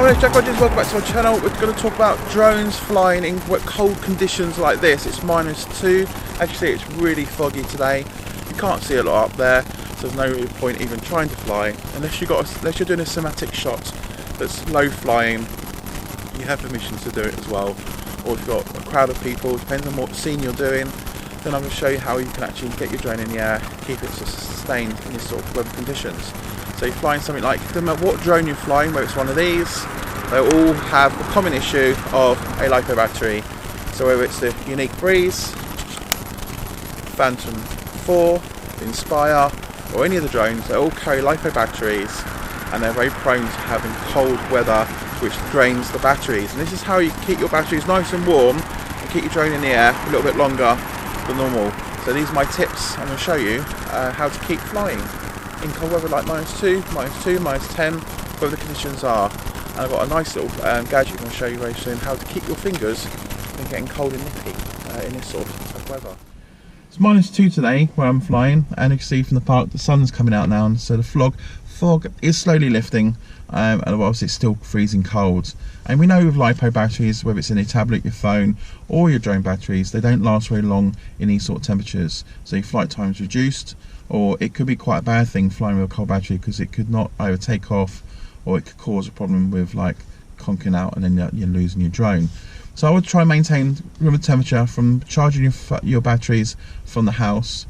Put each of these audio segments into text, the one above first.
it's Jack Rogers, welcome back to my channel. We're going to talk about drones flying in cold conditions like this. It's -2. As you see, it's really foggy today. You can't see a lot up there, so there's no point even trying to fly unless you're doing a cinematic shot that's low flying. You have permission to do it as well, or if you've got a crowd of people, depends on what scene you're doing. Then I'm going to show you how you can actually get your drone in the air, keep it sustained in this sort of weather conditions. So you're flying something like, no matter what drone you're flying, whether it's one of these, they all have the common issue of a LiPo battery. So whether it's the Unique Breeze, Phantom 4, Inspire, or any of the drones, they all carry LiPo batteries, and they're very prone to having cold weather, which drains the batteries. And this is how you keep your batteries nice and warm and keep your drone in the air a little bit longer than normal. So these are my tips. I'm going to show you how to keep flying in cold weather like -2, -10, whatever the conditions are. And I've got a nice little gadget I'm going to show you very soon, how to keep your fingers from getting cold and nippy in this sort of tough weather. It's -2 today where I'm flying, and you can see from the park the sun's coming out now, so the fog is slowly lifting, and obviously it's still freezing cold. And we know with LiPo batteries, whether it's in a tablet, your phone, or your drone batteries, they don't last very long in these sort of temperatures. So your flight time's reduced, or it could be quite a bad thing flying with a cold battery, because it could not either take off, or it could cause a problem with like conking out, and then you're losing your drone. So I would try and maintain room temperature from charging your batteries from the house.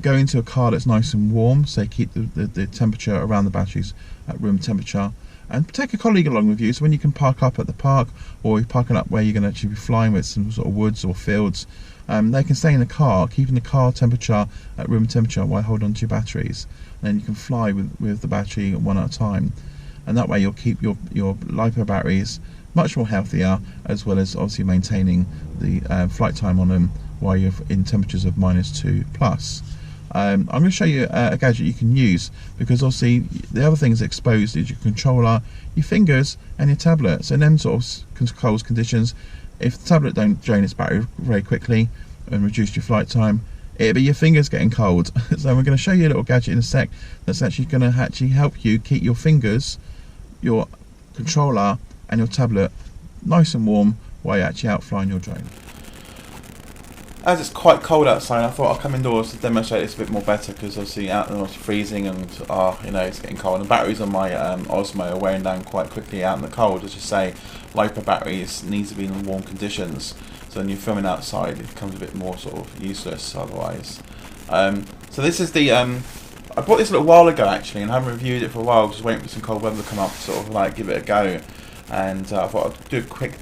Go into a car that's nice and warm, so keep the temperature around the batteries at room temperature, and take a colleague along with you, so when you can park up at the park, or you're parking up where you're going to actually be flying with some sort of woods or fields, they can stay in the car, keeping the car temperature at room temperature while holding on to your batteries. And then you can fly with the battery one at a time, and that way you'll keep your LiPo batteries much more healthier, as well as obviously maintaining the flight time on them while you're in temperatures of -2 plus. I'm going to show you a gadget you can use, because obviously the other things exposed is your controller, your fingers, and your tablet. So in them sort of cold conditions, if the tablet don't drain its battery very quickly and reduce your flight time, it'll be your fingers getting cold. So we're going to show you a little gadget in a sec that's actually going to help you keep your fingers, your controller, and your tablet nice and warm while you're actually out flying your drone. As it's quite cold outside, I thought I'll come indoors to demonstrate this a bit more better, because obviously out there it's freezing, and it's getting cold. And the batteries on my Osmo are wearing down quite quickly out in the cold. As you say, LiPo batteries need to be in warm conditions, so when you're filming outside it becomes a bit more sort of useless otherwise. So this is the I bought this a little while ago actually, and I haven't reviewed it for a while, just waiting for some cold weather to come up to sort of like give it a go. And I thought I'd do a quick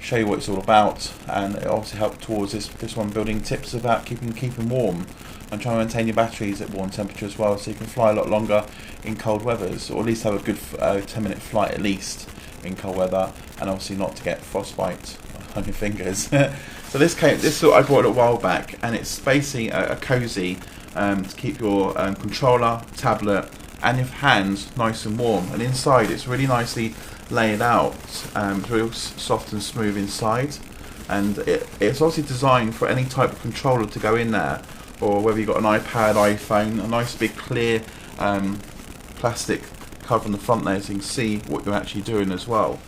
show you what it's all about, and it obviously helped towards this one, building tips about keeping warm and trying to maintain your batteries at warm temperature as well, so you can fly a lot longer in cold weathers, or at least have a good 10-minute flight at least in cold weather, and obviously not to get frostbite on your fingers. So this I bought a while back, and it's basically a cozy to keep your controller, tablet, and your hands nice and warm. And inside it's really nicely laid out, it's real soft and smooth inside, and it's obviously designed for any type of controller to go in there, or whether you've got an iPad, iPhone, a nice big clear plastic cover on the front there, so you can see what you're actually doing as well.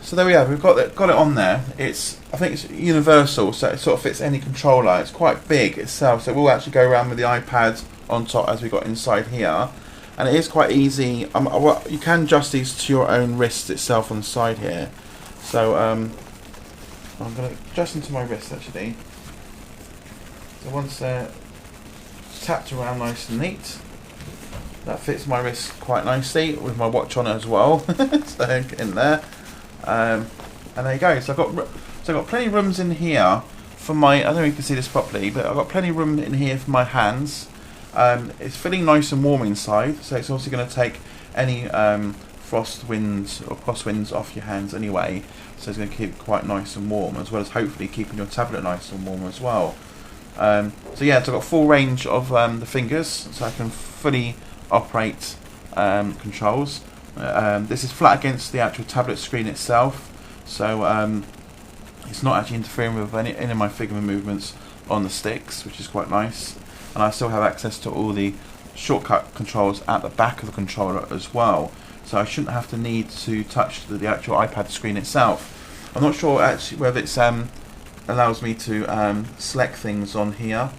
So there we are, we've got it on there. I think it's universal, so it sort of fits any controller. It's quite big itself, so it will actually go around with the iPad on top, as we got inside here. And it is quite easy. You can adjust these to your own wrist itself on the side here. So I'm going to adjust them to my wrist actually. So once they're tapped around nice and neat, that fits my wrist quite nicely with my watch on it as well. So get in there, and there you go. So I've got plenty of rooms in here for my. I don't know if you can see this properly, but I've got plenty of room in here for my hands. It's feeling nice and warm inside, so it's also going to take any frost winds or crosswinds off your hands anyway, so it's going to keep it quite nice and warm, as well as hopefully keeping your tablet nice and warm as well. So yeah, so I've got full range of the fingers, so I can fully operate controls. This is flat against the actual tablet screen itself, so it's not actually interfering with any of my finger movements on the sticks, which is quite nice. And I still have access to all the shortcut controls at the back of the controller as well. so I shouldn't have to need to touch the actual iPad screen itself. I'm not sure actually whether it's allows me to select things on here,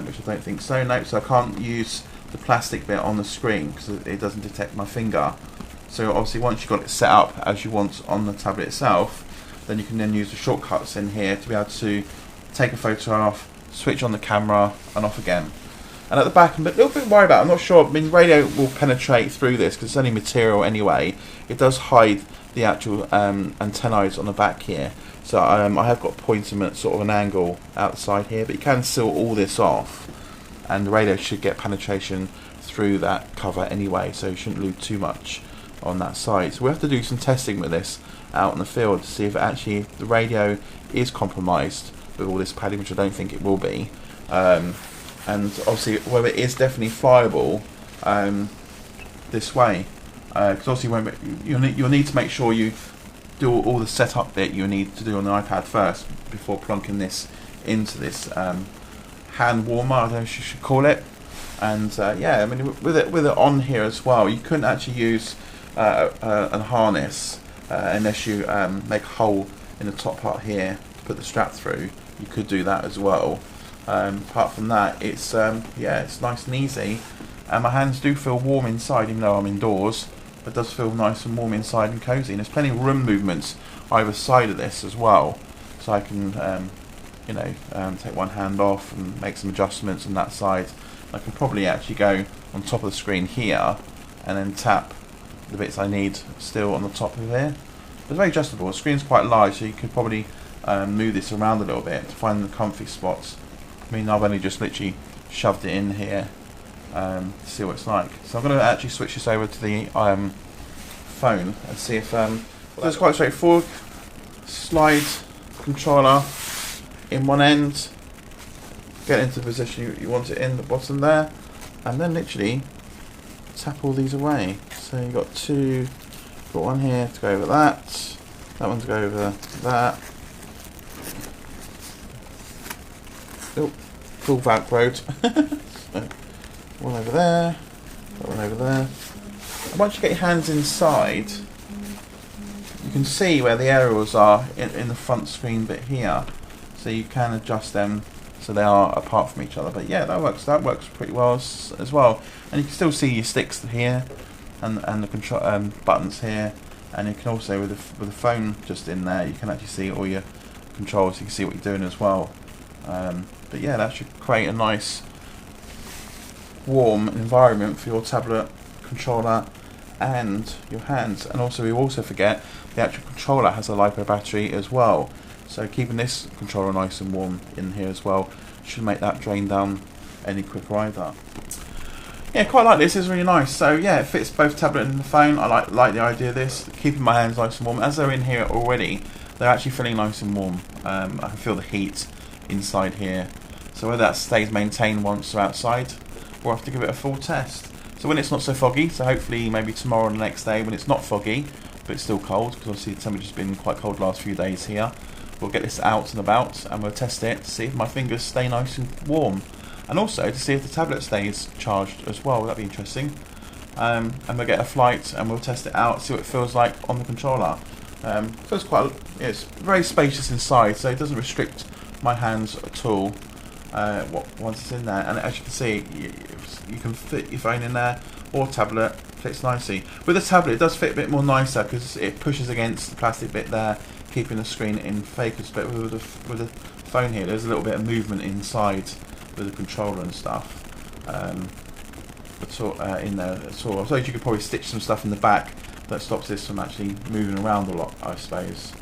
which I don't think so. No, so I can't use the plastic bit on the screen because it doesn't detect my finger. So obviously once you've got it set up as you want on the tablet itself, then you can then use the shortcuts in here to be able to take a photograph, switch on the camera and off again. And at the back I'm a little bit worried about, I'm not sure, I mean radio will penetrate through this because it's only material anyway. It does hide the actual antennae on the back here. So I have got to point them at sort of an angle outside here, but you can seal all this off and the radio should get penetration through that cover anyway, so you shouldn't lose too much on that side. So we have to do some testing with this out in the field to see if actually the radio is compromised with all this padding, which I don't think it will be, and obviously whether it is definitely flyable this way, because obviously you'll need to make sure you do all the setup bit you need to do on the iPad first before plunking this into this hand warmer, I don't know if you should call it. And yeah, I mean with it on here as well, you couldn't actually use a harness unless you make a hole in the top part here to put the strap through. You could do that as well. Apart from that, it's yeah, it's nice and easy, and my hands do feel warm inside even though I'm indoors. It does feel nice and warm inside and cozy, and there's plenty of room movements either side of this as well, so I can you know, take one hand off and make some adjustments on that side. I can probably actually go on top of the screen here and then tap the bits I need still on the top of here. It's very adjustable. The screen's quite large, so you could probably move this around a little bit to find the comfy spots. I mean, I've only just literally shoved it in here to see what it's like. So I'm going to actually switch this over to the phone and see if it's quite straightforward. Slide controller in one end, get into the position you want it in, the bottom there, and then literally tap all these away. So you've got two, got one here to go over that one to go over that. Oh, full Velcroed. So, one over there, that one over there. And once you get your hands inside, you can see where the aerials are in the front screen bit here. So you can adjust them so they are apart from each other. But yeah, that works pretty well as well. And you can still see your sticks here and the control buttons here, and you can also with the phone just in there, you can actually see all your controls. You can see what you're doing as well. But yeah, that should create a nice warm environment for your tablet controller and your hands. And also we also forget the actual controller has a LiPo battery as well, so keeping this controller nice and warm in here as well should make that drain down any quicker either. Yeah, quite like this. It's really nice. So yeah, it fits both tablet and the phone. I like the idea of this, keeping my hands nice and warm. As they're in here already, they're actually feeling nice and warm. I can feel the heat inside here. So whether that stays maintained once they're outside, we'll have to give it a full test. So when it's not so foggy, so hopefully maybe tomorrow or the next day when it's not foggy, but it's still cold, because obviously the temperature's been quite cold the last few days here, we'll get this out and about and we'll test it to see if my fingers stay nice and warm. And also to see if the tablet stays charged as well. That'd be interesting. And we'll get a flight and we'll test it out, see what it feels like on the controller. Feels quite, it's very spacious inside, so it doesn't restrict my hands at all once it's in there. And as you can see, you can fit your phone in there or tablet. Fits nicely. With the tablet, it does fit a bit more nicer because it pushes against the plastic bit there, keeping the screen in focus. But with the phone here, there's a little bit of movement inside with the controller and stuff in there at all. I suppose you could probably stitch some stuff in the back that stops this from actually moving around a lot, I suppose.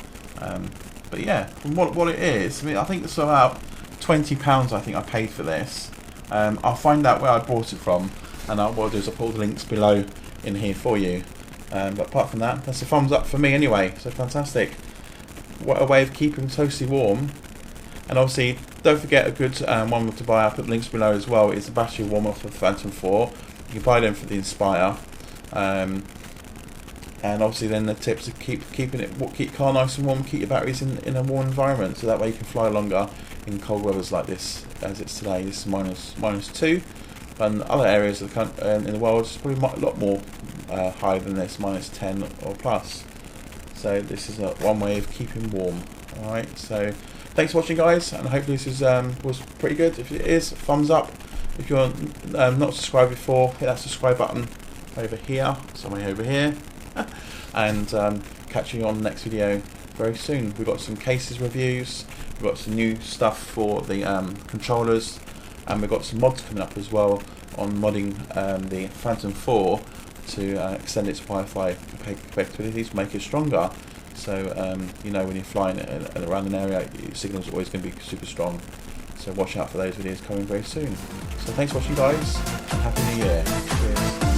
But yeah, from what it is, I mean, I think it's about £20 I think I paid for this. I'll find out where I bought it from, and what I'll do is I'll put all the links below in here for you. But apart from that, that's a thumbs up for me anyway, so fantastic. What a way of keeping toasty warm. And obviously, don't forget a good one to buy. I'll put the links below as well. It's a battery warmer for the Phantom 4. You can buy them for the Inspire. And obviously then the tips are keep car nice and warm, keep your batteries in a warm environment, so that way you can fly longer in cold weathers like this as it's today. This is -2, and other areas of in the world it's probably a lot more higher than this, -10 or plus. So this is one way of keeping warm. Alright, so thanks for watching, guys, and hopefully this is, was pretty good. If it is, thumbs up. If you're not subscribed before, hit that subscribe button over here, somewhere over here, and catch you on the next video very soon. We've got some cases reviews, we've got some new stuff for the controllers, and we've got some mods coming up as well on modding the Phantom 4 to extend its Wi-Fi capabilities, make it stronger. So you know, when you're flying around an area, your signal's always going to be super strong. So watch out for those videos coming very soon. So thanks for watching, guys, and Happy New Year. Cheers.